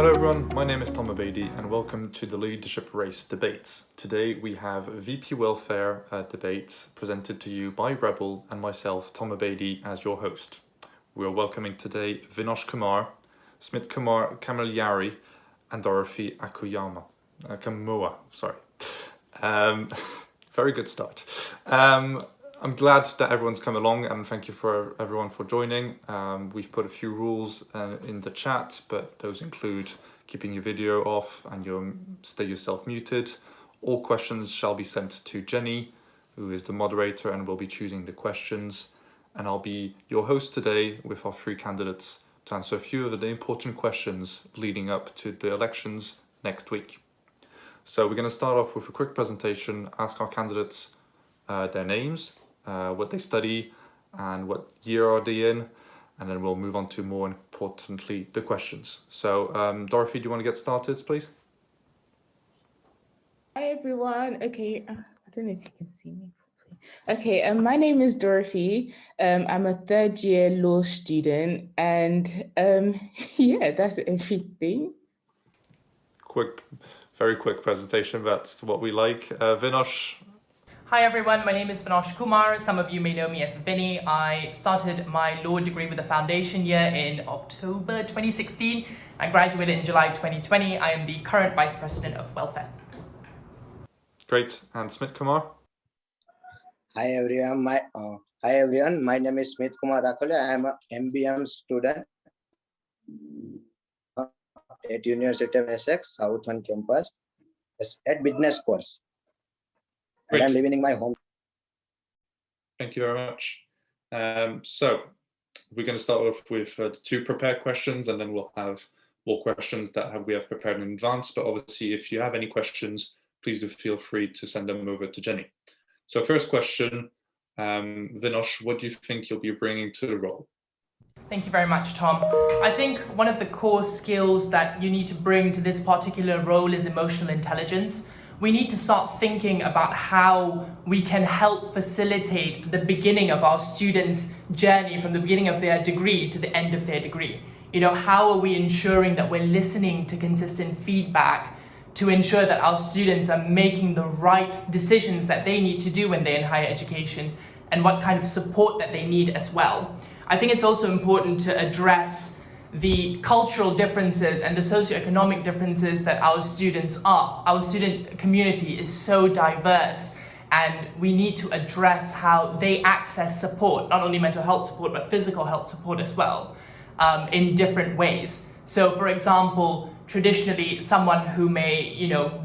Hello everyone, my name is Tom Abedi and welcome to the Leadership Race Debates. Today we have VP Welfare debates presented to you by Rebel and myself, Tom Abedi, as your host. We are welcoming today Vinnosh Kumar, Smitkumar Yari, and Dorethy Akuamoa. Very good start. I'm glad that everyone's come along and thank you for everyone for joining. We've put a few rules in the chat, but those include keeping your video off and stay yourself muted. All questions shall be sent to Jenny, who is the moderator and will be choosing the questions. And I'll be your host today with our three candidates to answer a few of the important questions leading up to the elections next week. So we're going to start off with a quick presentation, ask our candidates their names, what they study and what year are they in, and then we'll move on to more importantly the questions. So Dorethy, do you want to get started, please? Hi everyone. Okay, I don't know if you can see me properly. Okay, my name is Dorethy. I'm a third year law student, and yeah, that's everything. Very quick presentation. That's what we like. Vinnosh. Hi everyone, my name is Vinnosh Kumar. Some of you may know me as Vinny. I started my law degree with a foundation year in October 2016 and graduated in July 2020. I am the current Vice President of Welfare. Great. And Smitkumar? Hi everyone, my name is Smitkumar Rakholirya. I am an MBM student at University of Essex, Southern Campus, at business course. And I'm living in my home. Thank you very much. So we're going to start off with the two prepared questions, and then we'll have more questions that we have prepared in advance. But obviously, if you have any questions, please do feel free to send them over to Jenny. So first question, Vinnosh, what do you think you'll be bringing to the role? Thank you very much, Tom. I think one of the core skills that you need to bring to this particular role is emotional intelligence. We need to start thinking about how we can help facilitate the beginning of our students' journey from the beginning of their degree to the end of their degree. You know, how are we ensuring that we're listening to consistent feedback to ensure that our students are making the right decisions that they need to do when they're in higher education, and what kind of support that they need as well. I think it's also important to address the cultural differences and the socioeconomic differences that our students are. Our student community is so diverse, and we need to address how they access support, not only mental health support, but physical health support as well, in different ways. So for example, traditionally, someone who may,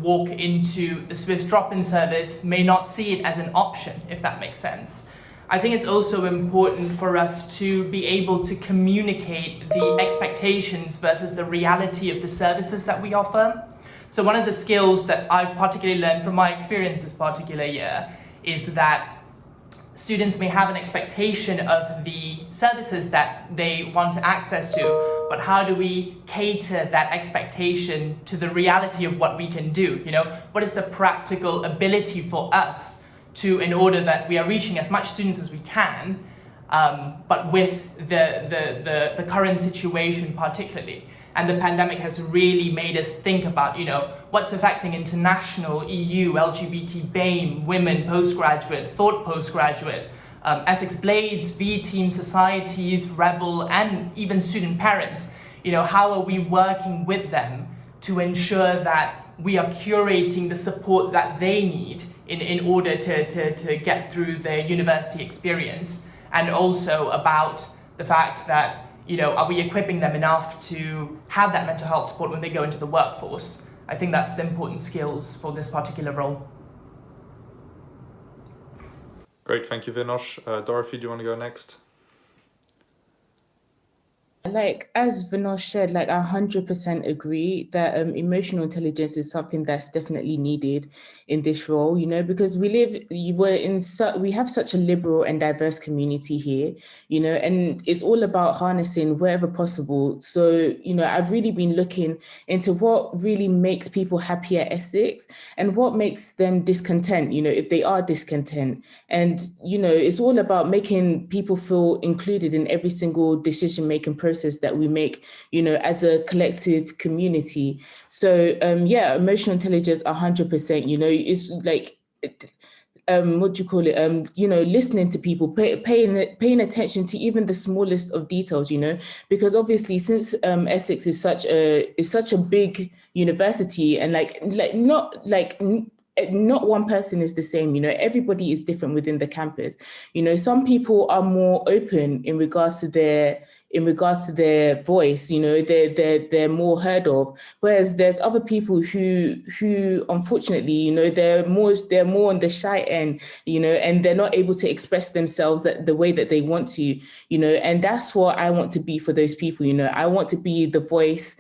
walk into the Swiss drop-in service may not see it as an option, if that makes sense. I think it's also important for us to be able to communicate the expectations versus the reality of the services that we offer. So one of the skills that I've particularly learned from my experience this particular year is that students may have an expectation of the services that they want to access to, but how do we cater that expectation to the reality of what we can do? What is the practical ability for us in order that we are reaching as much students as we can, but with the current situation particularly. And the pandemic has really made us think about, what's affecting international, EU, LGBT, BAME, women, postgraduate, thought postgraduate, Essex Blades, V-Team societies, Rebel, and even student parents. How are we working with them to ensure that we are curating the support that they need in order to get through their university experience, and also about the fact that, are we equipping them enough to have that mental health support when they go into the workforce? I think that's the important skills for this particular role. Great, thank you, Vinnosh. Dorethy, do you want to go next? Like, as Vinnosh said, I 100% agree that emotional intelligence is something that's definitely needed in this role, because we have such a liberal and diverse community here, and it's all about harnessing wherever possible. So, I've really been looking into what really makes people happy at Essex and what makes them discontent, if they are discontent. And, it's all about making people feel included in every single decision-making process process that we make, as a collective community. So emotional intelligence, 100%, it's like, what do you call it? Listening to people, paying attention to even the smallest of details, because obviously since Essex is such a big university, and not one person is the same, everybody is different within the campus. Some people are more open in regards to their voice, they're more heard of. Whereas there's other people who unfortunately, they're more on the shy end, and they're not able to express themselves the way that they want to, and that's what I want to be for those people. I want to be the voice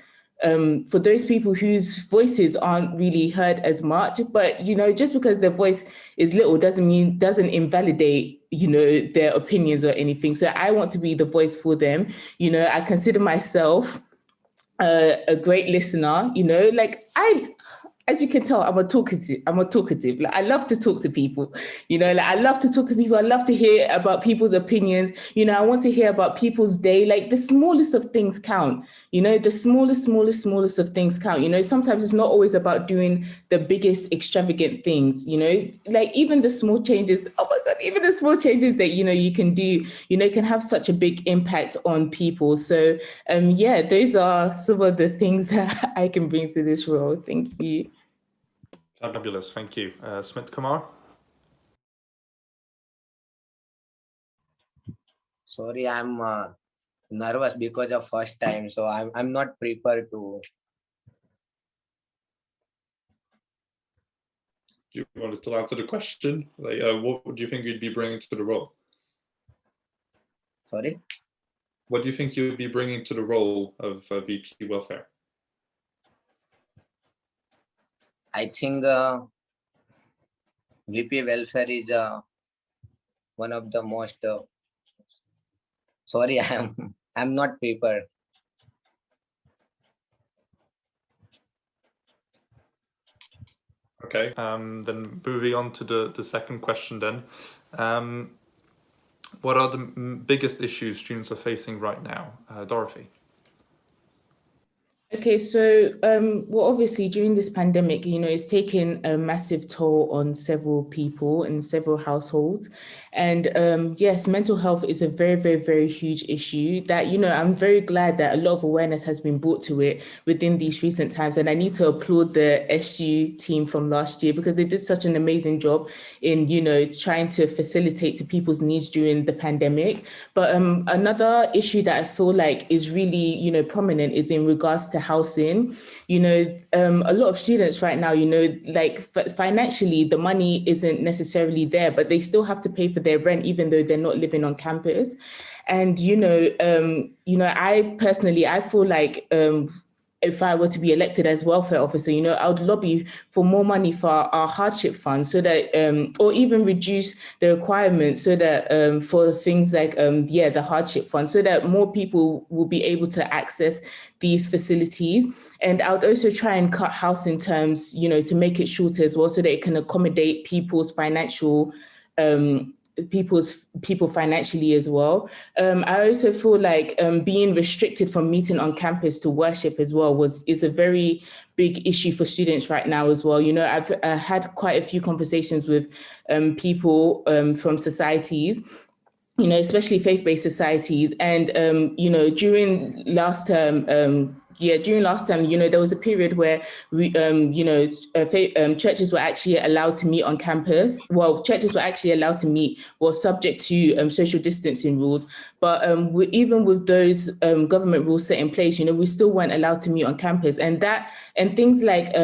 for those people whose voices aren't really heard as much. But just because their voice is little doesn't invalidate their opinions or anything. So I want to be the voice for them. I consider myself a great listener. As you can tell, I'm a talkative. Like, I love to talk to people. I love to talk to people. I love to hear about people's opinions. I want to hear about people's day. Like, the smallest of things count. The smallest of things count. Sometimes it's not always about doing the biggest extravagant things. Like, even the small changes. Oh my God, even the small changes that you can do. Can have such a big impact on people. So those are some of the things that I can bring to this role. Thank you. Fabulous, thank you. Smitkumar? Sorry, I'm nervous because of first time, so I'm not prepared to. Do you want to still answer the question? Like, what do you think you'd be bringing to the role? Sorry? What do you think you'd be bringing to the role of VP Welfare? I think VP Welfare is one of the most. Sorry, I'm not prepared. Okay. Then moving on to the second question. Then, what are the biggest issues students are facing right now, Dorethy? Okay, so obviously during this pandemic, it's taken a massive toll on several people and several households. And yes, mental health is a very, very, very huge issue that, I'm very glad that a lot of awareness has been brought to it within these recent times. And I need to applaud the SU team from last year, because they did such an amazing job in, trying to facilitate to people's needs during the pandemic. But another issue that I feel like is really, prominent is in regards to housing. A lot of students right now, financially, the money isn't necessarily there, but they still have to pay for their rent, even though they're not living on campus. And, I feel like, if I were to be elected as welfare officer, I would lobby for more money for our hardship fund, so that, or even reduce the requirements, so that for things like, the hardship fund, so that more people will be able to access these facilities. And I would also try and cut housing terms, to make it shorter as well, so that it can accommodate people's financial people financially as well. I also feel like being restricted from meeting on campus to worship as well is a very big issue for students right now as well. I've had quite a few conversations with people from societies, especially faith-based societies. And, during last term, there was a period where we, churches were actually allowed to meet on campus. Well, churches were actually allowed to meet, subject to social distancing rules. But even with those government rules set in place, we still weren't allowed to meet on campus. And things like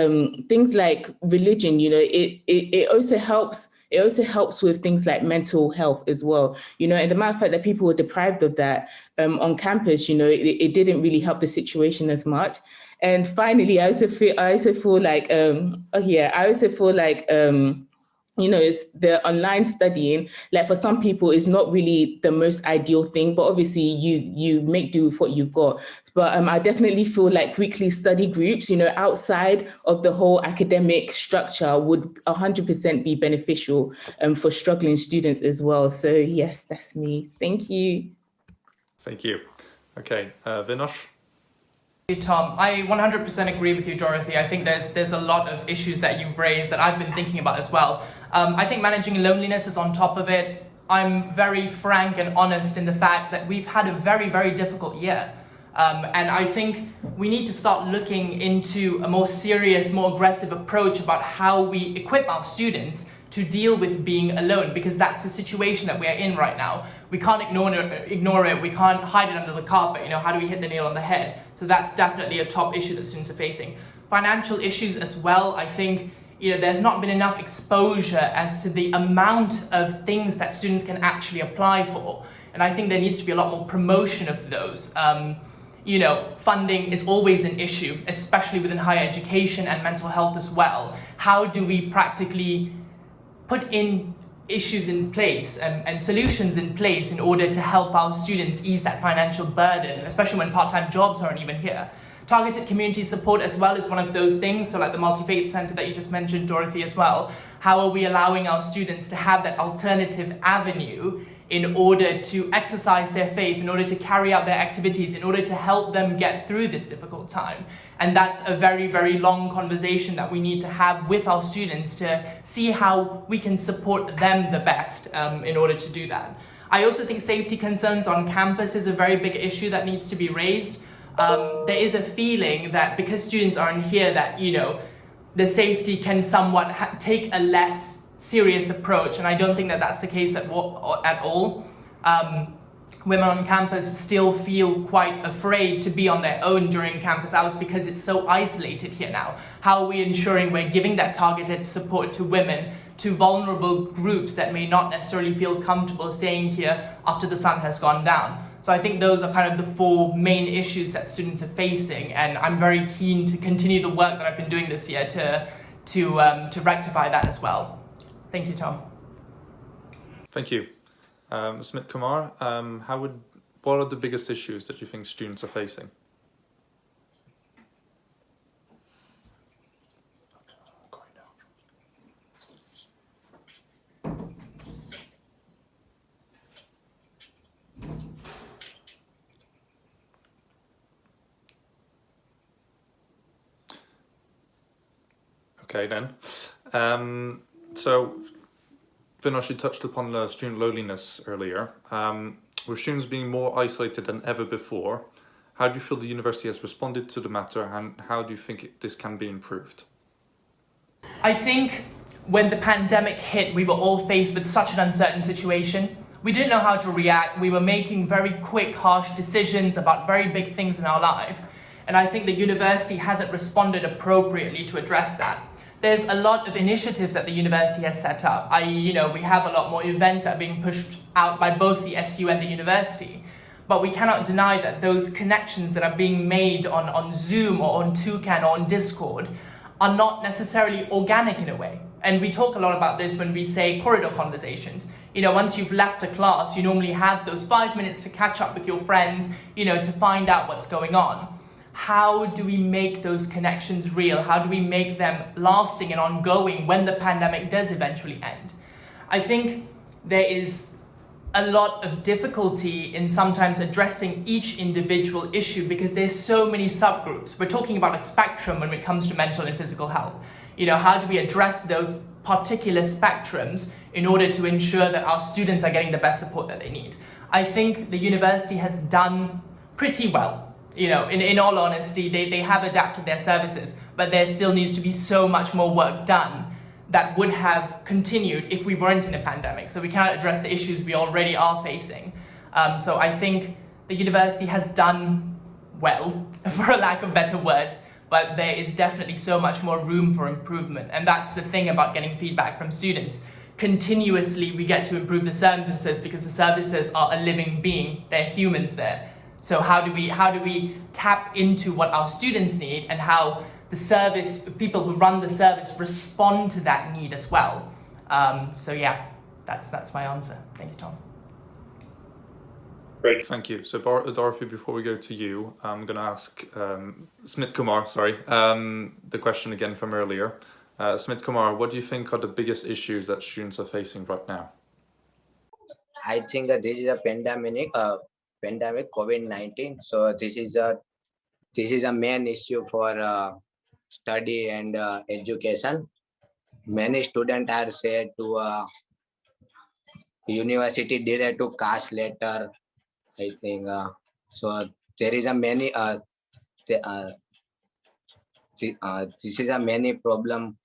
religion, it also helps. It also helps with things like mental health as well, and the matter of fact that people were deprived of that on campus, it didn't really help the situation as much. And finally, I also feel like, it's the online studying, like for some people is not really the most ideal thing, but obviously you make do with what you've got. But I definitely feel like weekly study groups, outside of the whole academic structure would 100% be beneficial for struggling students as well. So yes, that's me. Thank you. Thank you. Okay, Vinnosh? Tom, I 100% agree with you, Dorethy. I think there's a lot of issues that you've raised that I've been thinking about as well. I think managing loneliness is on top of it. I'm very frank and honest in the fact that we've had a very, very difficult year. And I think we need to start looking into a more serious, more aggressive approach about how we equip our students to deal with being alone, because that's the situation that we are in right now. We can't ignore it, we can't hide it under the carpet. How do we hit the nail on the head? So that's definitely a top issue that students are facing. Financial issues as well. I think there's not been enough exposure as to the amount of things that students can actually apply for. And I think there needs to be a lot more promotion of those. Funding is always an issue, especially within higher education and mental health as well. How do we practically put in issues in place and solutions in place in order to help our students ease that financial burden, especially when part-time jobs aren't even here? Targeted community support as well is one of those things, so like the multi-faith center that you just mentioned, Dorethy, as well. How are we allowing our students to have that alternative avenue in order to exercise their faith, in order to carry out their activities, in order to help them get through this difficult time? And that's a very, very long conversation that we need to have with our students to see how we can support them the best in order to do that. I also think safety concerns on campus is a very big issue that needs to be raised. There is a feeling that because students aren't here that, the safety can somewhat take a less serious approach, and I don't think that that's the case at all. Women on campus still feel quite afraid to be on their own during campus hours because it's so isolated here now. How are we ensuring we're giving that targeted support to women, to vulnerable groups that may not necessarily feel comfortable staying here after the sun has gone down? So I think those are kind of the four main issues that students are facing, and I'm very keen to continue the work that I've been doing this year to rectify that as well. Thank you, Tom. Thank you. Smitkumar, what are the biggest issues that you think students are facing? Okay then. So Vinnosh, you touched upon the student loneliness earlier. With students being more isolated than ever before, how do you feel the university has responded to the matter, and how do you think this can be improved? I think when the pandemic hit, we were all faced with such an uncertain situation. We didn't know how to react. We were making very quick, harsh decisions about very big things in our life. And I think the university hasn't responded appropriately to address that. There's a lot of initiatives that the university has set up. We have a lot more events that are being pushed out by both the SU and the university. But we cannot deny that those connections that are being made on Zoom or on Toucan or on Discord are not necessarily organic in a way. And we talk a lot about this when we say corridor conversations. Once you've left a class, you normally have those 5 minutes to catch up with your friends, to find out what's going on. How do we make those connections real? How do we make them lasting and ongoing when the pandemic does eventually end? I think there is a lot of difficulty in sometimes addressing each individual issue because there's so many subgroups. We're talking about a spectrum when it comes to mental and physical health. How do we address those particular spectrums in order to ensure that our students are getting the best support that they need? I think the university has done pretty well. In all honesty, they have adapted their services, but there still needs to be so much more work done that would have continued if we weren't in a pandemic. So we cannot address the issues we already are facing. So I think the university has done well, for a lack of better words, but there is definitely so much more room for improvement. And that's the thing about getting feedback from students. Continuously, we get to improve the services because the services are a living being. They're humans there. So how do we tap into what our students need and how the people who run the service respond to that need as well? So yeah, that's my answer. Thank you, Tom. Great, thank you. So Dorethy, before we go to you, I'm going to ask Smitkumar, the question again from earlier. Smitkumar, what do you think are the biggest issues that students are facing right now? I think that this is a pandemic. pandemic COVID-19. So this is a main issue for study and education. Many students are said to university delay to cast letter. I think so. There is a many this is a many problem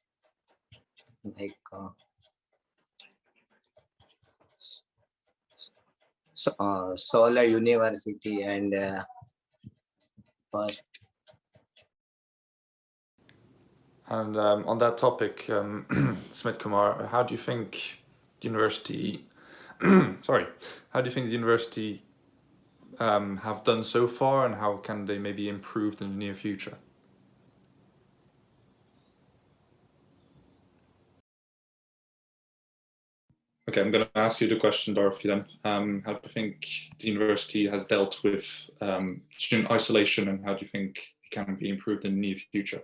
like Solar University and first. And on that topic, Smitkumar, how do you think the university, sorry, how do you think the university have done so far, and how can they maybe improve in the near future? Okay, I'm going to ask you the question, Dorethy, then. How do you think the university has dealt with student isolation, and how do you think it can be improved in the near future?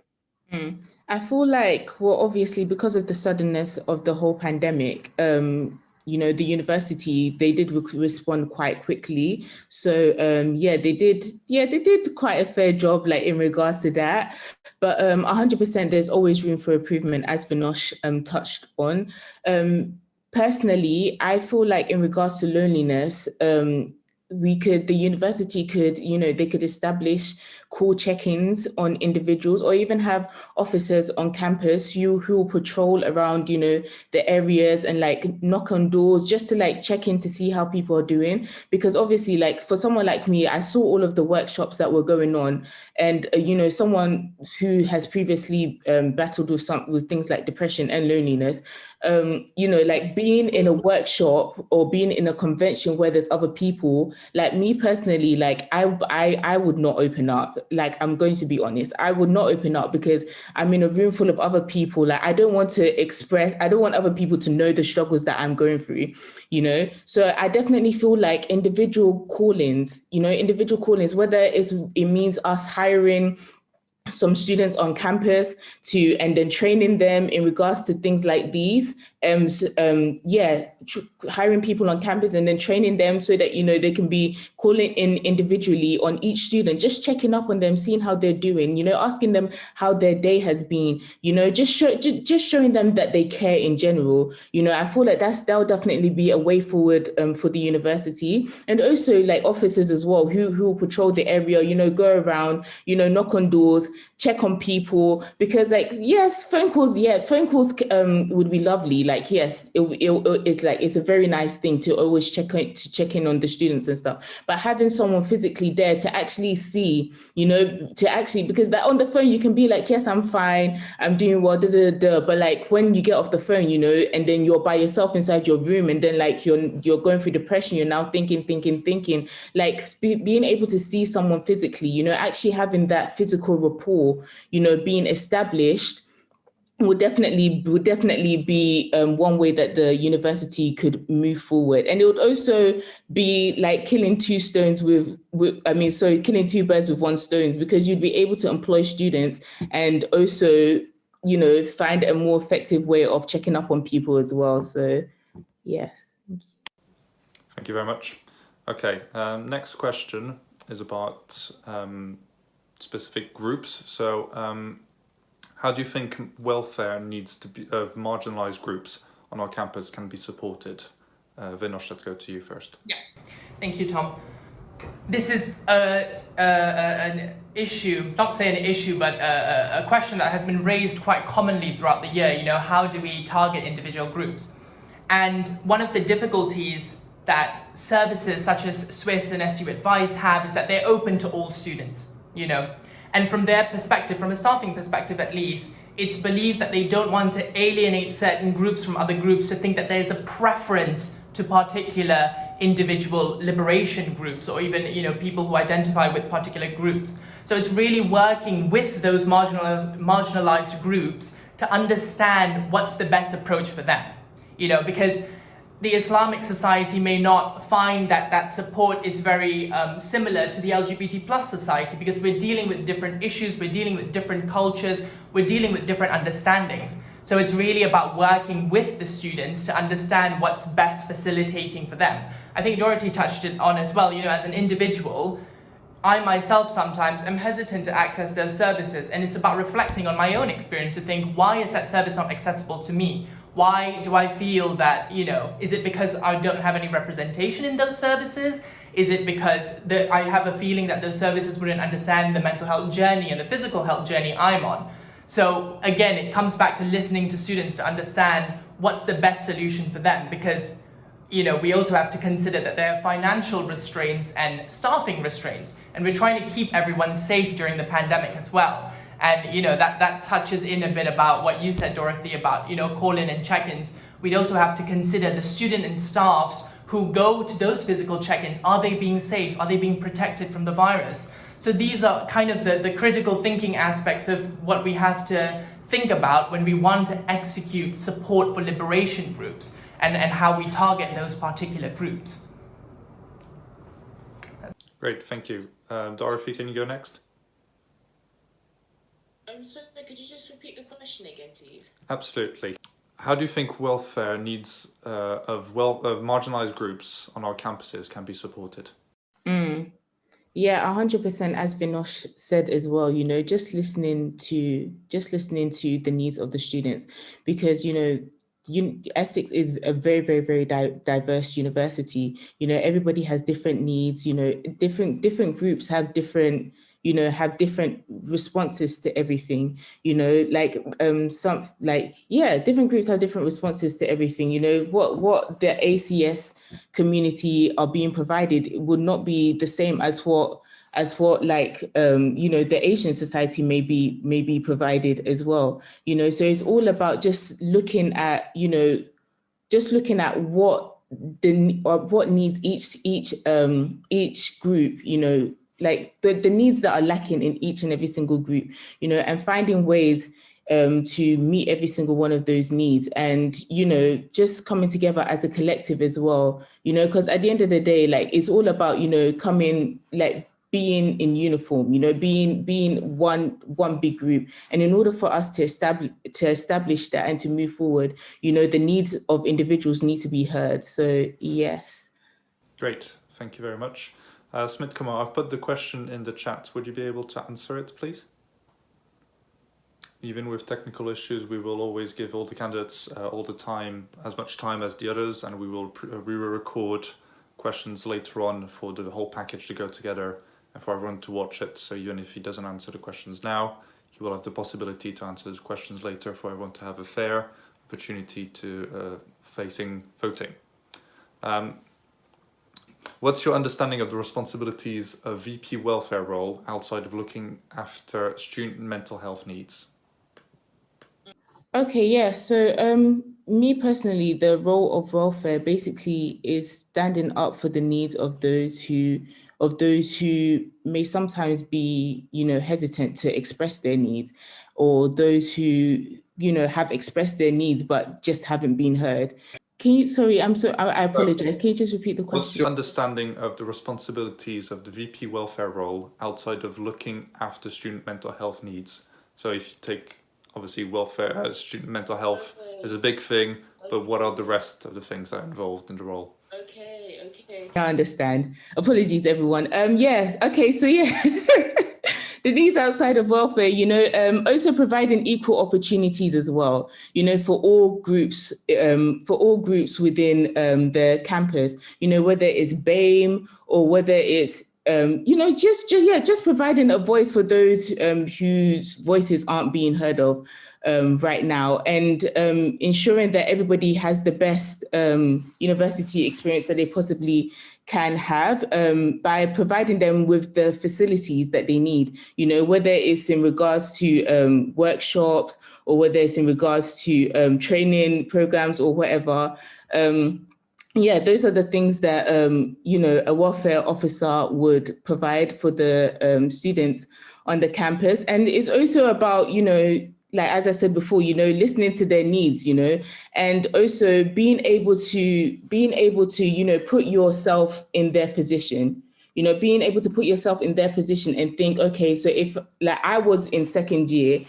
I feel like, well, obviously, because of the suddenness of the whole pandemic, the university, they did respond quite quickly. So they did quite a fair job, like in regards to that. But 100%, there's always room for improvement, as Vinnosh touched on. Personally, I feel like in regards to loneliness, the university could, they could establish call check-ins on individuals, or even have officers on campus who will patrol around, the areas and like knock on doors just to like check in to see how people are doing. Because obviously, like for someone like me, I saw all of the workshops that were going on, and someone who has previously battled with things like depression and loneliness, like being in a workshop or being in a convention where there's other people, like me personally, like I would not open up. Like, I'm going to be honest, I would not open up because I'm in a room full of other people. Like, I don't want other people to know the struggles that I'm going through, So I definitely feel like individual call-ins, whether it means us hiring some students on campus and then training them in regards to things like these, hiring people on campus and then training them so that they can be calling in individually on each student, just checking up on them, seeing how they're doing, asking them how their day has been, just showing them that they care in general. I feel like that'll definitely be a way forward for the university. And also like officers as well who patrol the area, go around, knock on doors, check on people, because like, yes, phone calls would be lovely. Like, yes, it's a very nice thing to always check in on the students and stuff, but having someone physically there to actually see, because that on the phone you can be like, yes, I'm fine, I'm doing well, but like when you get off the phone, and then you're by yourself inside your room, and then like you're going through depression, you're now thinking, like being able to see someone physically, actually having that physical rapport, being established would definitely be one way that the university could move forward. And it would also be like killing two birds with one stone, because you'd be able to employ students and also, find a more effective way of checking up on people as well. So, yes. Thank you very much. Okay, next question is about specific groups. So, how do you think welfare needs to be of marginalized groups on our campus can be supported? Vinnosh, let's go to you first. Yeah, thank you, Tom. This is an issue, not say an issue, but a question that has been raised quite commonly throughout the year. How do we target individual groups? And one of the difficulties that services such as Swiss and SU Advice have is that they're open to all students, And from their perspective, from a staffing perspective at least, it's believed that they don't want to alienate certain groups from other groups, to think that there's a preference to particular individual liberation groups, or even people who identify with particular groups. So it's really working with those marginalized groups to understand what's the best approach for them. Because the Islamic society may not find that support is very similar to the LGBT plus society, because we're dealing with different issues, we're dealing with different cultures, we're dealing with different understandings. So it's really about working with the students to understand what's best facilitating for them. I think Dorethy touched it on as well, as an individual, I myself sometimes am hesitant to access those services, and it's about reflecting on my own experience to think, why is that service not accessible to me? Why do I feel that, is it because I don't have any representation in those services? Is it because I have a feeling that those services wouldn't understand the mental health journey and the physical health journey I'm on? So again, it comes back to listening to students to understand what's the best solution for them, because we also have to consider that there are financial restraints and staffing restraints, and we're trying to keep everyone safe during the pandemic as well. And that touches in a bit about what you said, Dorethy, about call-in and check-ins. We'd also have to consider the student and staffs who go to those physical check-ins. Are they being safe? Are they being protected from the virus? So these are kind of the critical thinking aspects of what we have to think about when we want to execute support for liberation groups, and how we target those particular groups. Great, thank you. Dorethy, can you go next? So could you just repeat the question again, please? Absolutely. How do you think welfare needs of marginalized groups on our campuses can be supported? Yeah, 100%, as Vinnosh said as well, just listening to the needs of the students, because, Essex is a very, very, very diverse university. Everybody has different needs, different groups have different responses to everything, different groups have different responses to everything. What the ACS community are being provided would not be the same as what the Asian society may be provided as well. So it's all about just looking at what needs each group, the needs that are lacking in each and every single group, and finding ways to meet every single one of those needs, and just coming together as a collective as well, because at the end of the day, it's all about being in uniform, being one big group. And in order for us to establish that and to move forward, the needs of individuals need to be heard. So yes. Great, thank you very much. Smitkumar, I've put the question in the chat. Would you be able to answer it, please? Even with technical issues, we will always give all the candidates all the time, as much time as the others, and we will record questions later on for the whole package to go together and for everyone to watch it. So even if he doesn't answer the questions now, he will have the possibility to answer those questions later for everyone to have a fair opportunity to facing voting. What's your understanding of the responsibilities of VP welfare role outside of looking after student mental health needs? Okay, yeah. So me personally, the role of welfare basically is standing up for the needs of those who may sometimes be, hesitant to express their needs, or those who, have expressed their needs but just haven't been heard. I apologize. Can you just repeat the question? What's your understanding of the responsibilities of the VP welfare role outside of looking after student mental health needs? So if you take, obviously, welfare, student mental health is a big thing, but what are the rest of the things that are involved in the role? Okay. I understand. Apologies, everyone. The needs outside of welfare, also providing equal opportunities as well, for all groups within the campus, whether it's BAME or whether it's just providing a voice for those whose voices aren't being heard of right now, and ensuring that everybody has the best university experience that they possibly can have, by providing them with the facilities that they need, whether it's in regards to workshops, or whether it's in regards to training programs or whatever. Those are the things that, a welfare officer would provide for the students on the campus. And it's also about, as I said before, listening to their needs, and also being able to, put yourself in their position, you know, being able to put yourself in their position and think, okay, so if like I was in second year,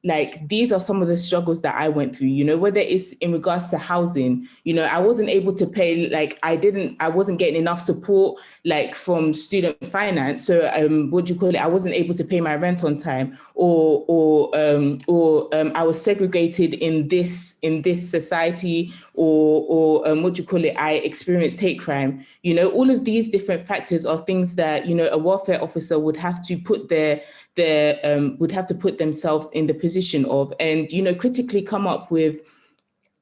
like these are some of the struggles that I went through, you know, whether it's in regards to housing, you know, I wasn't able to pay, like I wasn't getting enough support like from student finance. So what do you call it? I wasn't able to pay my rent on time, or I was segregated in this society, or what do you call it? I experienced hate crime. You know, all of these different factors are things that, you know, a welfare officer would have to put would have to put themselves in the position of, and, you know, critically come up with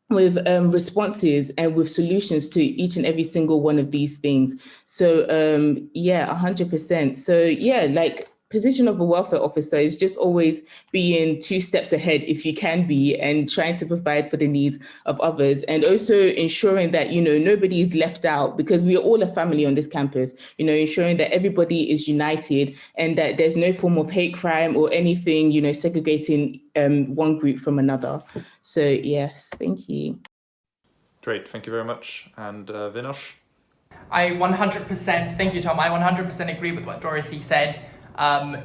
responses and with solutions to each and every single one of these things. So yeah, 100%. So yeah, like position of a welfare officer is just always being 2 steps ahead, if you can be, and trying to provide for the needs of others, and also ensuring that, you know, nobody is left out, because we are all a family on this campus, you know, ensuring that everybody is united and that there's no form of hate crime or anything, you know, segregating one group from another. So yes, thank you. Great, thank you very much. And Vinnosh? I 100%, thank you, Tom. I 100% agree with what Dorethy said.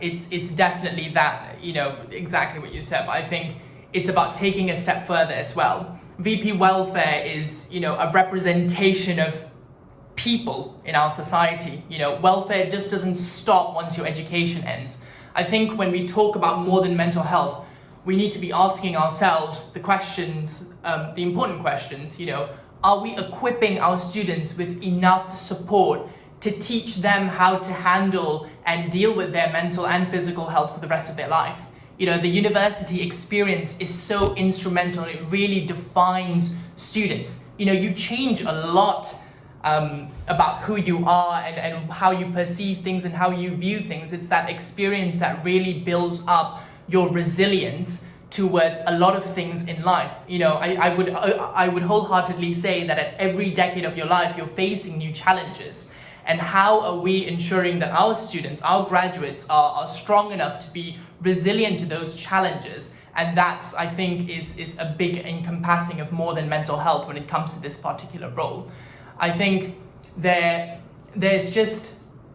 It's definitely that, you know, exactly what you said, but I think it's about taking a step further as well. VP Welfare is, you know, a representation of people in our society. You know, welfare just doesn't stop once your education ends. I think when we talk about more than mental health, we need to be asking ourselves the questions, the important questions, you know, are we equipping our students with enough support to teach them how to handle and deal with their mental and physical health for the rest of their life? You know, the university experience is so instrumental. It really defines students. You know, you change a lot about who you are and how you perceive things and how you view things. It's that experience that really builds up your resilience towards a lot of things in life. You know, I would wholeheartedly say that at every decade of your life, you're facing new challenges. And how are we ensuring that our students, our graduates are strong enough to be resilient to those challenges? And that's, I think, is a big encompassing of more than mental health when it comes to this particular role. I think there's just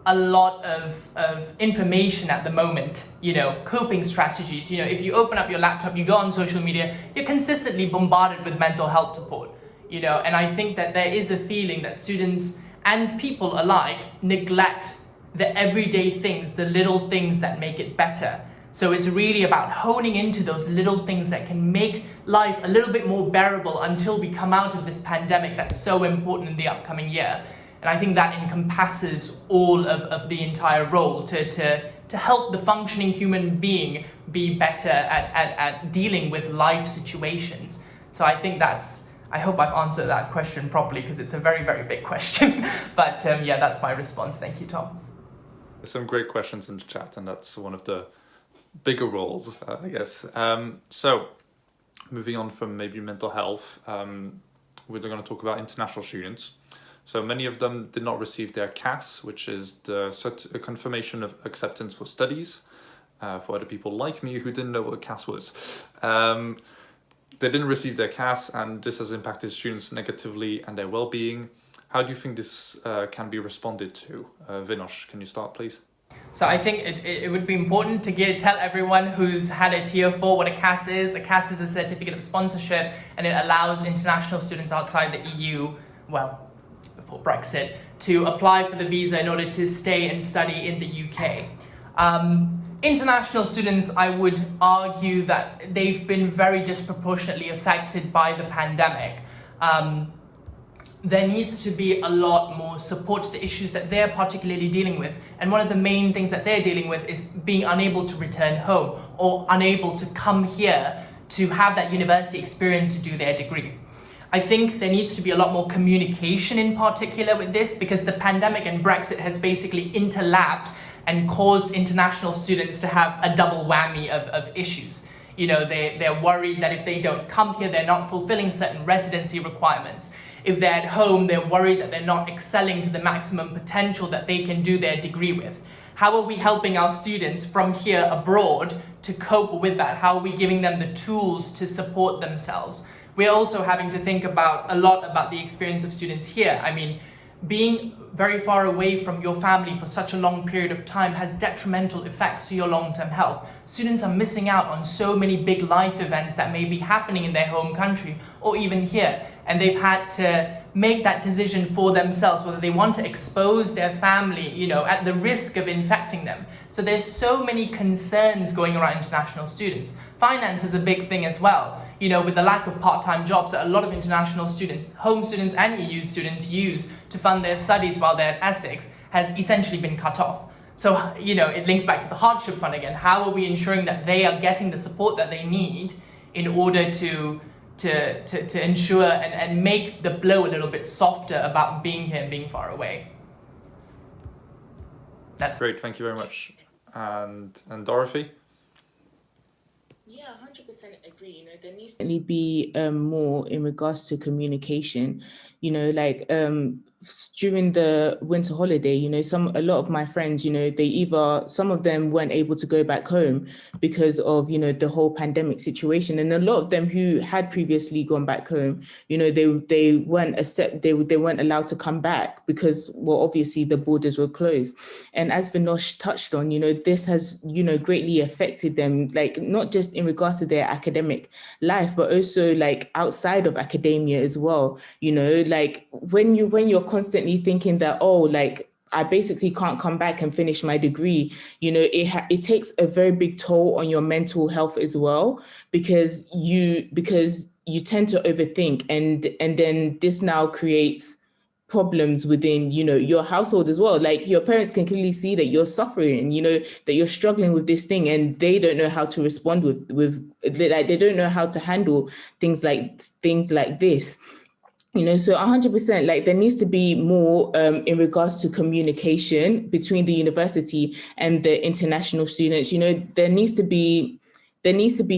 a lot of information at the moment, you know, coping strategies. You know, if you open up your laptop, you go on social media, you're consistently bombarded with mental health support, you know, and I think that there is a feeling that students and people alike neglect the everyday things, the little things that make it better. So it's really about honing into those little things that can make life a little bit more bearable until we come out of this pandemic that's so important in the upcoming year. And I think that encompasses all of the entire role to help the functioning human being be better at dealing with life situations. So I think I hope I've answered that question properly, because it's a very, very big question. But yeah, that's my response. Thank you, Tom. There's some great questions in the chat, and that's one of the bigger roles, I guess. So moving on from maybe mental health, we're going to talk about international students. So many of them did not receive their CAS, which is a confirmation of acceptance for studies, for other people like me who didn't know what a CAS was. They didn't receive their CAS, and this has impacted students negatively and their well-being. How do you think this can be responded to? Vinnosh, can you start, please? So I think it would be important to tell everyone who's had a Tier 4 what a CAS is. A CAS is a certificate of sponsorship, and it allows international students outside the EU, well, before Brexit, to apply for the visa in order to stay and study in the UK. International students, I would argue that they've been very disproportionately affected by the pandemic. There needs to be a lot more support to the issues that they're particularly dealing with. And one of the main things that they're dealing with is being unable to return home or unable to come here to have that university experience to do their degree. I think there needs to be a lot more communication in particular with this, because the pandemic and Brexit has basically interlapped and caused international students to have a double whammy of issues. You know, they're worried that if they don't come here, they're not fulfilling certain residency requirements. If they're at home, they're worried that they're not excelling to the maximum potential that they can do their degree with. How are we helping our students from here abroad to cope with that? How are we giving them the tools to support themselves? We're also having to think a lot about the experience of students here. I mean, being very far away from your family for such a long period of time has detrimental effects to your long-term health. Students are missing out on so many big life events that may be happening in their home country or even here, and they've had to make that decision for themselves, whether they want to expose their family, you know, at the risk of infecting them. So there's so many concerns going around international students. Finance is a big thing as well. You know, with the lack of part-time jobs that a lot of international students, home students and EU students use to fund their studies while they're at Essex, has essentially been cut off. So, you know, it links back to the hardship fund again. How are we ensuring that they are getting the support that they need in order to ensure and make the blow a little bit softer about being here and being far away? That's great. Thank you very much. And Dorethy? Yeah, 100% agree. You know, there needs to be more in regards to communication. You know, like during the winter holiday, you know, a lot of my friends, you know, some of them weren't able to go back home because of, you know, the whole pandemic situation. And a lot of them who had previously gone back home, you know, they weren't allowed to come back because, well, obviously the borders were closed. And as Vinnosh touched on, you know, this has, you know, greatly affected them, like not just in regards to their academic life, but also like outside of academia as well. You know, like when you're constantly thinking that, oh, like I basically can't come back and finish my degree, you know, it takes a very big toll on your mental health as well, because you tend to overthink, and then this now creates problems within, you know, your household as well. Like your parents can clearly see that you're suffering, you know, that you're struggling with this thing, and they don't know how to respond with like they don't know how to handle things like this. You know, so 100%, like there needs to be more in regards to communication between the university and the international students. You know, there needs to be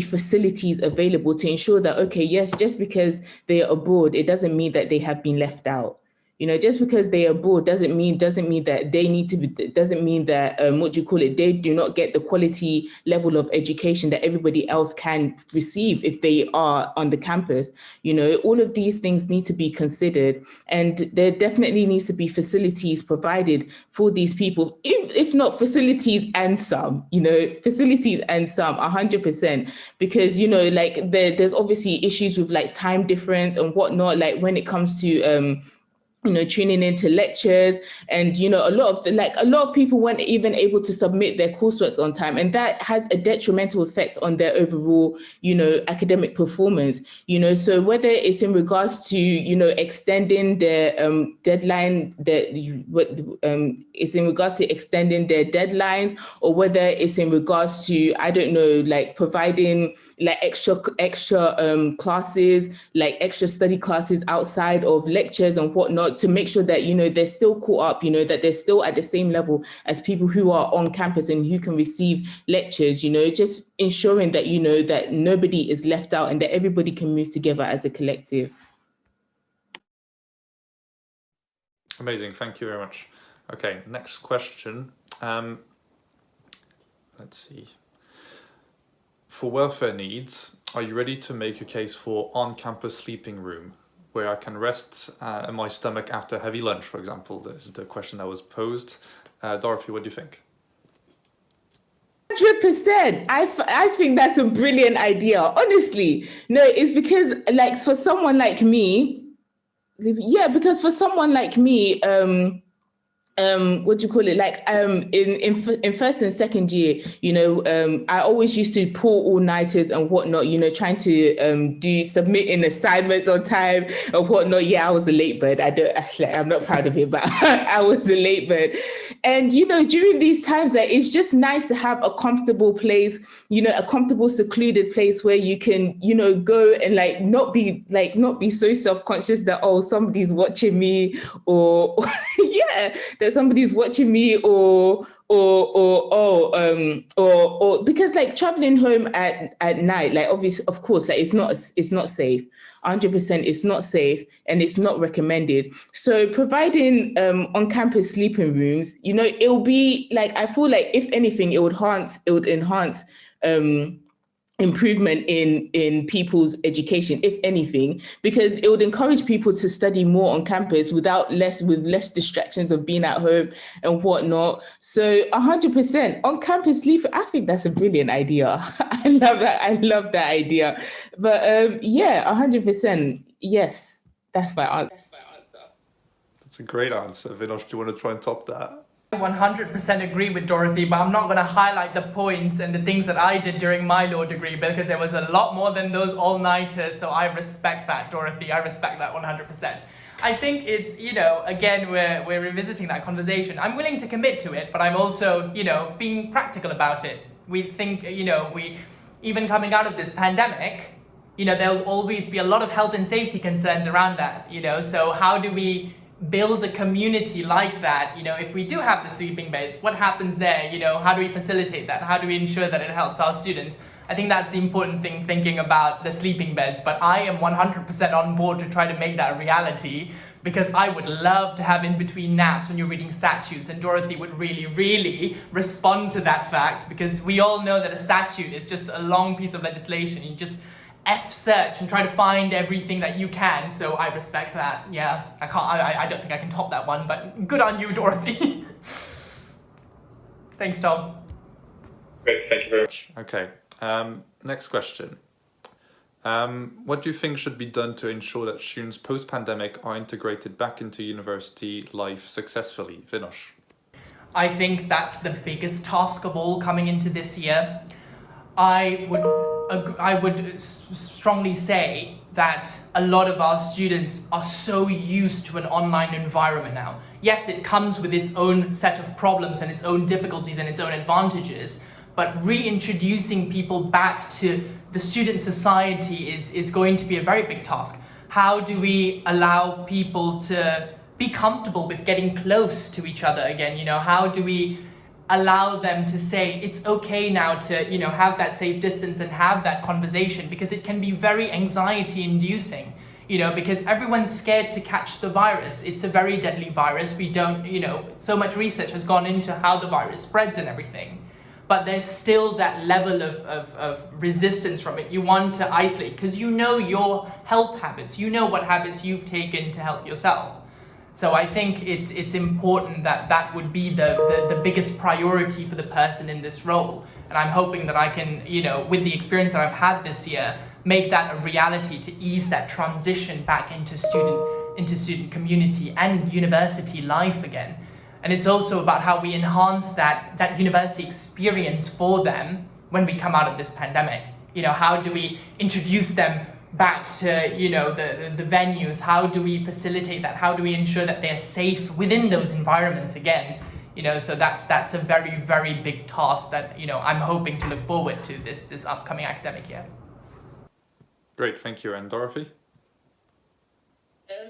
facilities available to ensure that, okay, yes, just because they are abroad, it doesn't mean that they have been left out. You know, just because they are abroad doesn't mean that they need to be, doesn't mean that they do not get the quality level of education that everybody else can receive if they are on the campus. You know, all of these things need to be considered, and there definitely needs to be facilities provided for these people, if not facilities and some, you know, facilities and some, 100%, because, you know, like there's obviously issues with like time difference and whatnot, like when it comes to you know, tuning into lectures, and, you know, a lot of people weren't even able to submit their coursework on time, and that has a detrimental effect on their overall, you know, academic performance. You know, so whether it's in regards to, you know, extending their deadline, it's in regards to extending their deadlines, or whether it's in regards to, I don't know, like providing like extra classes, like extra study classes outside of lectures and whatnot, to make sure that, you know, they're still caught up, you know, that they're still at the same level as people who are on campus and who can receive lectures, you know, just ensuring that, you know, that nobody is left out and that everybody can move together as a collective. Amazing, thank you very much. Okay, next question. Let's see. For welfare needs, are you ready to make a case for on-campus sleeping room, where I can rest in my stomach after heavy lunch, for example? This is the question that was posed. Dorethy, what do you think? 100%. I think that's a brilliant idea. Honestly, no, it's because, like, for someone like me, what do you call it? Like in first and second year, you know, I always used to pull all-nighters and whatnot, you know, trying to submitting assignments on time and whatnot. Yeah, I was a late bird. I'm not proud of it, but I was a late bird. And, you know, during these times, like, it's just nice to have a comfortable place, you know, a comfortable, secluded place where you can, you know, go and like not be so self-conscious that, oh, somebody's watching me, or yeah, that somebody's watching me, or because like traveling home at night, like obviously, of course, like it's not safe. 100%, it's not safe and it's not recommended. So providing on-campus sleeping rooms, you know, it'll be like, I feel like if anything, it would enhance improvement in people's education, if anything, because it would encourage people to study more on campus with less distractions of being at home and whatnot. So 100% on campus sleep, I think that's a brilliant idea. I love that idea. But yeah, 100%, yes, that's my answer. That's a great answer. Vinnosh, do you want to try and top that? I 100% agree with Dorethy, but I'm not going to highlight the points and the things that I did during my law degree because there was a lot more than those all-nighters, so I respect that, Dorethy. I respect that 100%. I think it's, again, we're revisiting that conversation. I'm willing to commit to it, but I'm also, being practical about it. We think, even coming out of this pandemic, there'll always be a lot of health and safety concerns around that, so how do we build a community like that? If we do have the sleeping beds, what happens there? How do we facilitate that? How do we ensure that it helps our students? I think that's the important thing, thinking about the sleeping beds, but I am 100% on board to try to make that a reality, because I would love to have in between naps when you're reading statutes, and Dorethy would really, really respond to that fact, because we all know that a statute is just a long piece of legislation. You just search and try to find everything that you can. So I respect that. Yeah, I don't think I can top that one, but good on you, Dorethy. Thanks, Tom. Great, thank you very much. Okay, next question. What do you think should be done to ensure that students post-pandemic are integrated back into university life successfully? Vinnosh. I think that's the biggest task of all coming into this year. I would strongly say that a lot of our students are so used to an online environment now. Yes, it comes with its own set of problems and its own difficulties and its own advantages, but reintroducing people back to the student society is going to be a very big task. How do we allow people to be comfortable with getting close to each other again? How do we allow them to say it's okay now to have that safe distance and have that conversation, because it can be very anxiety inducing, because everyone's scared to catch the virus. It's a very deadly virus. We don't, so much research has gone into how the virus spreads and everything, but there's still that level of resistance from it. You want to isolate because your health habits, what habits you've taken to help yourself. So I think it's important that would be the biggest priority for the person in this role. And I'm hoping that I can, with the experience that I've had this year, make that a reality to ease that transition back into student community and university life again. And it's also about how we enhance that university experience for them when we come out of this pandemic. How do we introduce them back to the venues? How do we facilitate that? How do we ensure that they're safe within those environments again? So that's a very, very big task that I'm hoping to look forward to this upcoming academic year. Great, thank you. And Dorethy?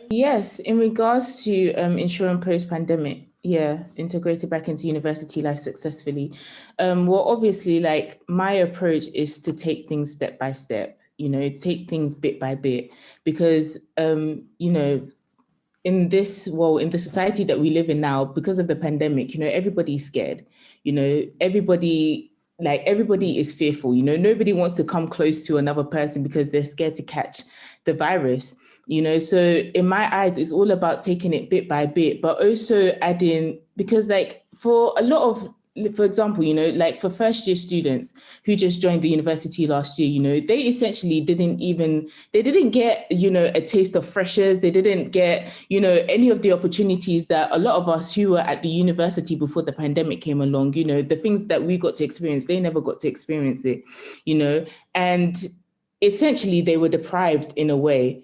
Yes, in regards to ensuring post-pandemic, integrated back into university life successfully. Well, obviously, my approach is to take things step by step. Take things bit by bit, because, in the society that we live in now, because of the pandemic, everybody's scared, everybody is fearful, nobody wants to come close to another person because they're scared to catch the virus, so in my eyes, it's all about taking it bit by bit, but also adding, because for a lot of, for example, for first year students who just joined the university last year, they essentially didn't get, a taste of freshers. They didn't get, any of the opportunities that a lot of us who were at the university before the pandemic came along, the things that we got to experience, they never got to experience it, and essentially they were deprived in a way,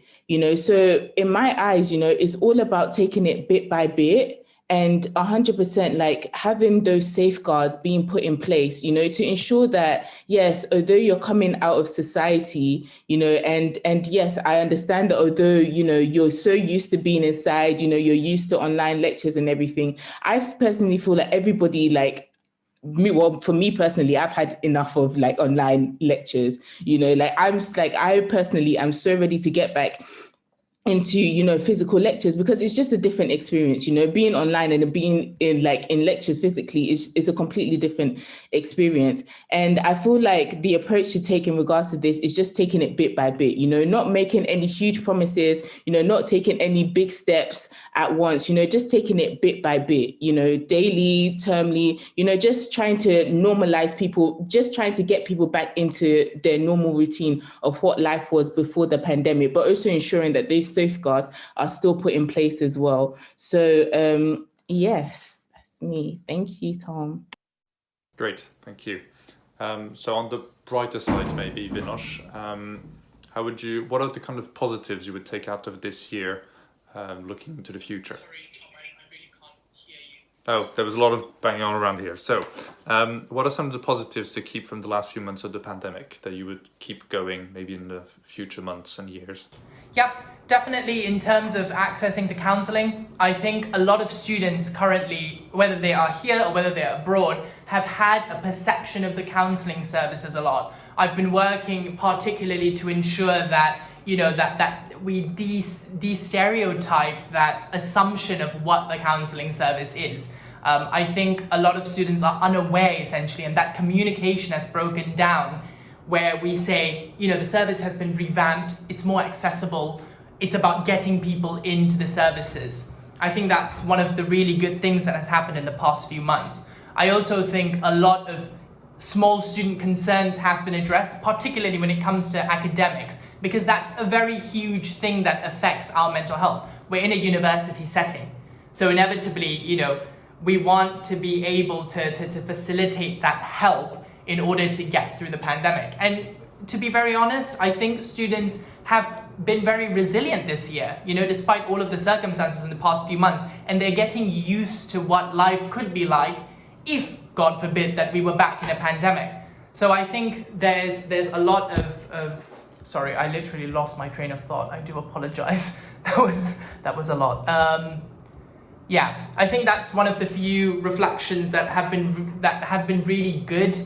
so in my eyes, it's all about taking it bit by bit, and 100% having those safeguards being put in place, to ensure that, yes, although you're coming out of society, and yes, I understand that although, you're so used to being inside, you're used to online lectures and everything, I personally feel that everybody, for me personally, I've had enough of online lectures, I personally am so ready to get back into, you know, physical lectures, because it's just a different experience. You know, being online and being in lectures physically is a completely different experience. And I feel like the approach to take in regards to this is just taking it bit by bit, you know, not making any huge promises, you know, not taking any big steps at once, you know, just taking it bit by bit, you know, daily, termly, you know, just trying to normalize people, just trying to get people back into their normal routine of what life was before the pandemic, but also ensuring that these safeguards are still put in place as well. So yes, that's me. Thank you, Tom. Great, thank you. So on the brighter side, maybe Vinnosh, what are the kind of positives you would take out of this year, looking into the future? Sorry, Tom, I really can't hear you. Oh, there was a lot of banging on around here. So, what are some of the positives to keep from the last few months of the pandemic that you would keep going maybe in the future months and years? Yep, definitely in terms of accessing to counselling, I think a lot of students currently, whether they are here or whether they're abroad, have had a perception of the counselling services a lot. I've been working particularly to ensure that, you know, that we de-stereotype that assumption of what the counselling service is. I think a lot of students are unaware essentially, and that communication has broken down, where we say, you know, the service has been revamped, it's more accessible, it's about getting people into the services. I think that's one of the really good things that has happened in the past few months. I also think a lot of small student concerns have been addressed, particularly when it comes to academics, because that's a very huge thing that affects our mental health. We're in a university setting, so inevitably, you know, we want to be able to facilitate that help in order to get through the pandemic. And to be very honest, I think students have been very resilient this year, you know, despite all of the circumstances in the past few months, and they're getting used to what life could be like if, God forbid, that we were back in a pandemic. So I think there's a lot of sorry, I literally lost my train of thought. I do apologize. That was a lot. Yeah, I think that's one of the few reflections that have been really good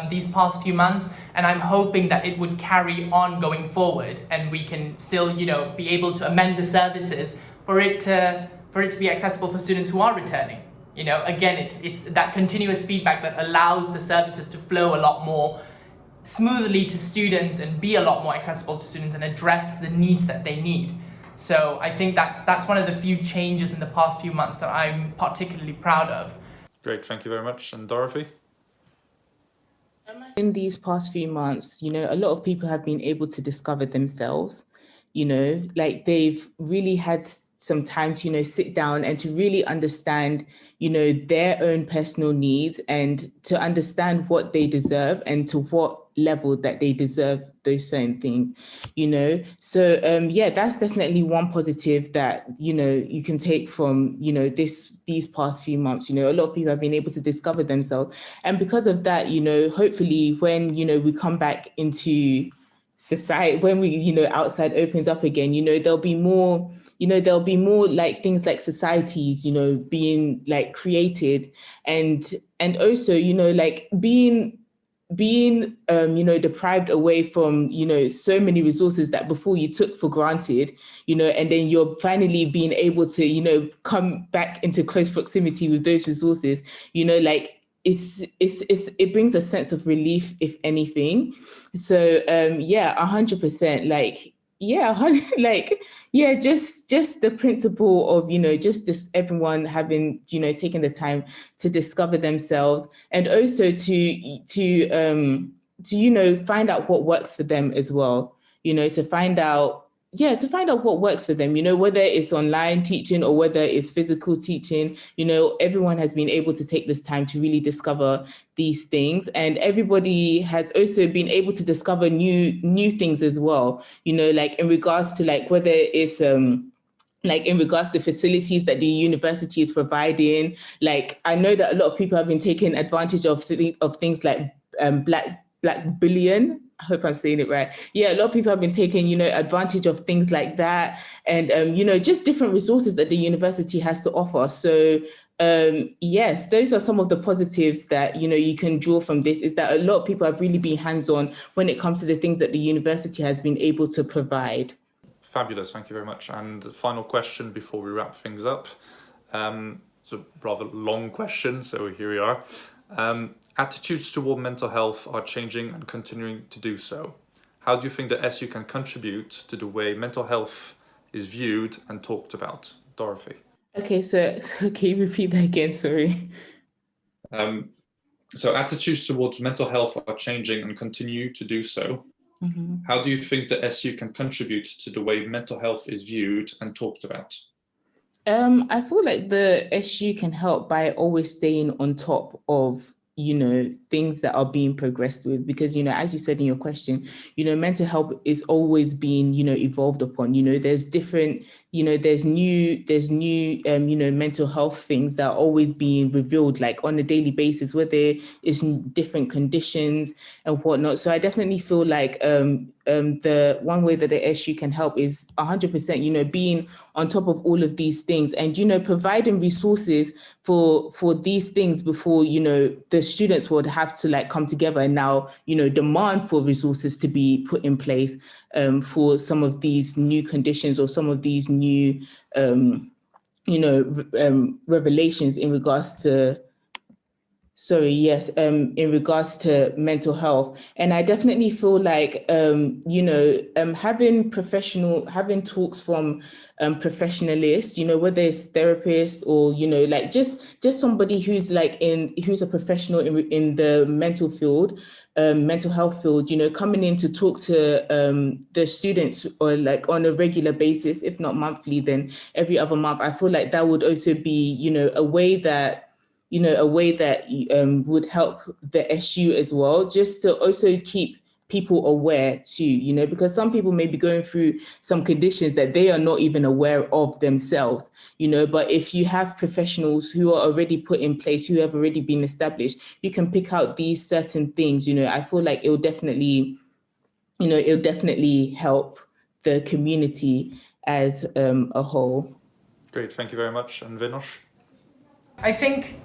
these past few months, and I'm hoping that it would carry on going forward, and we can still, you know, be able to amend the services for it to be accessible for students who are returning. You know, again, it's that continuous feedback that allows the services to flow a lot more smoothly to students and be a lot more accessible to students and address the needs that they need. So I think that's one of the few changes in the past few months that I'm particularly proud of. Great, thank you very much. And Dorethy? In these past few months, you know, a lot of people have been able to discover themselves, you know, like they've really had some time to, you know, sit down and to really understand, you know, their own personal needs and to understand what they deserve and to what level that they deserve those certain things, you know. So yeah, that's definitely one positive that, you know, you can take from, you know, these past few months. You know, a lot of people have been able to discover themselves, and because of that, you know, hopefully when, you know, we come back into society, when we, you know, outside opens up again, you know, there'll be more like things like societies, you know, being like created, and also, you know, like being you know, deprived away from, you know, so many resources that before you took for granted, you know, and then you're finally being able to, you know, come back into close proximity with those resources, you know, like it brings a sense of relief, if anything. So yeah, 100%, like, yeah, like, yeah, just the principle of, you know, just this, everyone having, you know, taken the time to discover themselves, and also to you know, find out what works for them as well, you know, to find out what works for them, you know, whether it's online teaching or whether it's physical teaching, you know, everyone has been able to take this time to really discover these things, and everybody has also been able to discover new things as well, you know, like in regards to like whether it's like in regards to facilities that the university is providing. Like I know that a lot of people have been taking advantage of things like Black Billion. I hope I'm saying it right. Yeah, a lot of people have been taking, you know, advantage of things like that, and you know, just different resources that the university has to offer. So yes, those are some of the positives that, you know, you can draw from this, is that a lot of people have really been hands-on when it comes to the things that the university has been able to provide. Fabulous, thank you very much. And the final question before we wrap things up. It's a rather long question, so here we are. Attitudes toward mental health are changing and continuing to do so. How do you think that SU can contribute to the way mental health is viewed and talked about? Dorethy. Okay, so repeat that again, sorry. So attitudes towards mental health are changing and continue to do so. Mm-hmm. How do you think that SU can contribute to the way mental health is viewed and talked about? I feel like the SU can help by always staying on top of, things that are being progressed with, because, as you said in your question, mental health is always being, evolved upon. There's different, there's new, mental health things that are always being revealed, like on a daily basis, where there is different conditions and whatnot. So I definitely feel like the one way that the SU can help is 100%, being on top of all of these things and, providing resources for these things before, the students would have to like come together and now, demand for resources to be put in place for some of these new conditions or some of these new, revelations in regards to in regards to mental health. And I definitely feel like, having talks from professionalists, whether it's therapists or, like just somebody who's who's a professional in the mental field, mental health field, coming in to talk to the students or like on a regular basis, if not monthly, then every other month. I feel like that would also be, a way that would help the SU as well, just to also keep people aware too, because some people may be going through some conditions that they are not even aware of themselves, but if you have professionals who are already put in place, who have already been established, you can pick out these certain things, I feel like it'll definitely help the community as a whole. Great, thank you very much. And Vinnosh? I think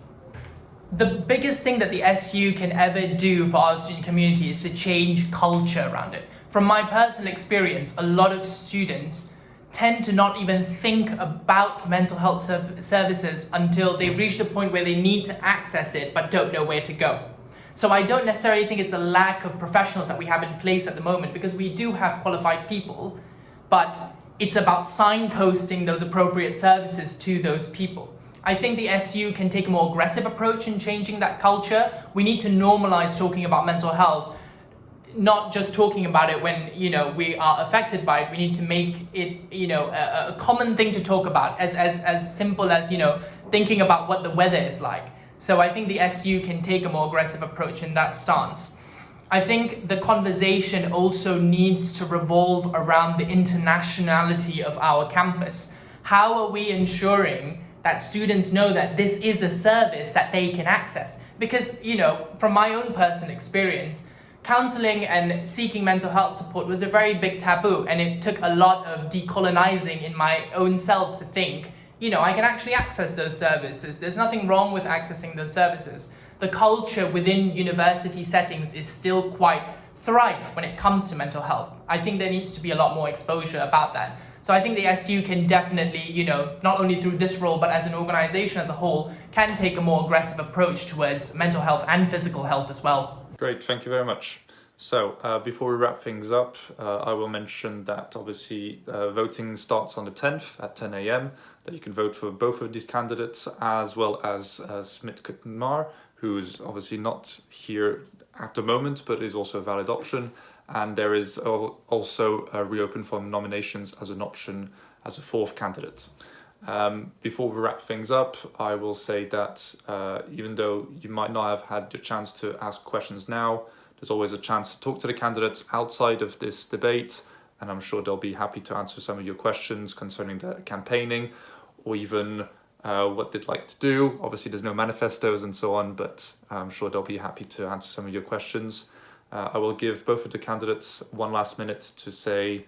the biggest thing that the SU can ever do for our student community is to change culture around it. From my personal experience, a lot of students tend to not even think about mental health services until they've reached a point where they need to access it but don't know where to go. So I don't necessarily think it's the lack of professionals that we have in place at the moment, because we do have qualified people, but it's about signposting those appropriate services to those people. I think the SU can take a more aggressive approach in changing that culture. We need to normalize talking about mental health, not just talking about it when, we are affected by it. We need to make it, a common thing to talk about, as simple as, thinking about what the weather is like. So I think the SU can take a more aggressive approach in that stance. I think the conversation also needs to revolve around the internationality of our campus. How are we ensuring that students know that this is a service that they can access? Because, from my own personal experience, counseling and seeking mental health support was a very big taboo, and it took a lot of decolonizing in my own self to think, I can actually access those services. There's nothing wrong with accessing those services. The culture within university settings is still quite thrive when it comes to mental health. I think there needs to be a lot more exposure about that. So I think the SU can definitely, not only through this role, but as an organization as a whole, can take a more aggressive approach towards mental health and physical health as well. Great, thank you very much. So before we wrap things up, I will mention that obviously voting starts on the 10th at 10 a.m, that you can vote for both of these candidates, as well as Smitkumar, who's obviously not here at the moment, but is also a valid option. And there is also reopen for nominations as an option as a fourth candidate. Before we wrap things up, I will say that even though you might not have had the chance to ask questions now, there's always a chance to talk to the candidates outside of this debate, and I'm sure they'll be happy to answer some of your questions concerning the campaigning, or even what they'd like to do. Obviously there's no manifestos and so on, but I'm sure they'll be happy to answer some of your questions. I will give both of the candidates one last minute to say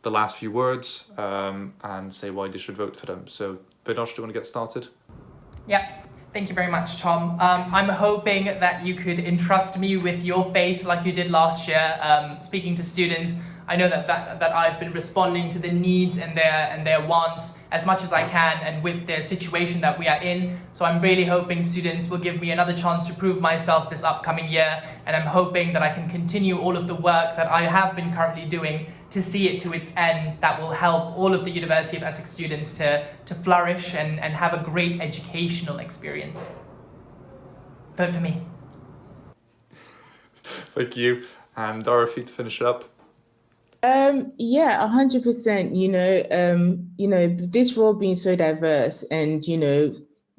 the last few words and say why they should vote for them. So Vinnosh, do you want to get started? Yeah, thank you very much, Tom. I'm hoping that you could entrust me with your faith like you did last year, speaking to students. I know that I've been responding to the needs and their wants as much as I can, and with the situation that we are in. So I'm really hoping students will give me another chance to prove myself this upcoming year, and I'm hoping that I can continue all of the work that I have been currently doing to see it to its end, that will help all of the University of Essex students to flourish and have a great educational experience. Vote for me. Thank you. And Dorethy, to finish up. Yeah, 100%. This role being so diverse, and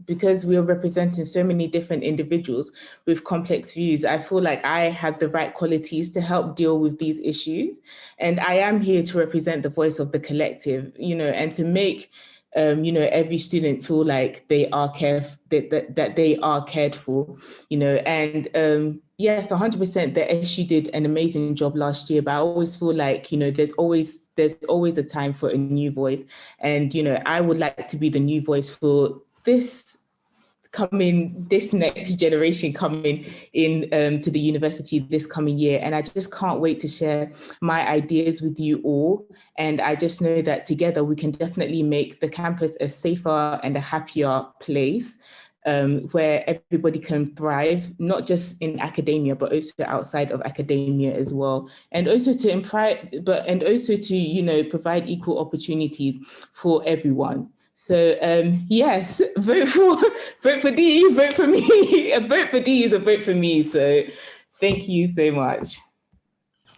because we are representing so many different individuals with complex views, I feel like I have the right qualities to help deal with these issues. And I am here to represent the voice of the collective, and to make every student feel like they are that they are cared for, and yes, 100%. The SU did an amazing job last year, but I always feel like, there's always a time for a new voice. And, I would like to be the new voice for this next generation coming in to the university this coming year. And I just can't wait to share my ideas with you all. And I just know that together we can definitely make the campus a safer and a happier place, where everybody can thrive, not just in academia, but also outside of academia as well. And also to provide equal opportunities for everyone. So yes, vote for D, vote for me. A vote for D is a vote for me. So thank you so much.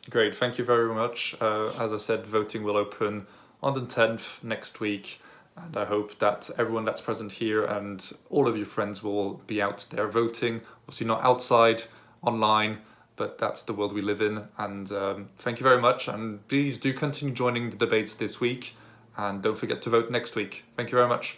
Great, thank you very much. As I said, voting will open on the 10th next week. And I hope that everyone that's present here and all of your friends will be out there voting. Obviously not outside, online, but that's the world we live in. And thank you very much. And please do continue joining the debates this week. And don't forget to vote next week. Thank you very much.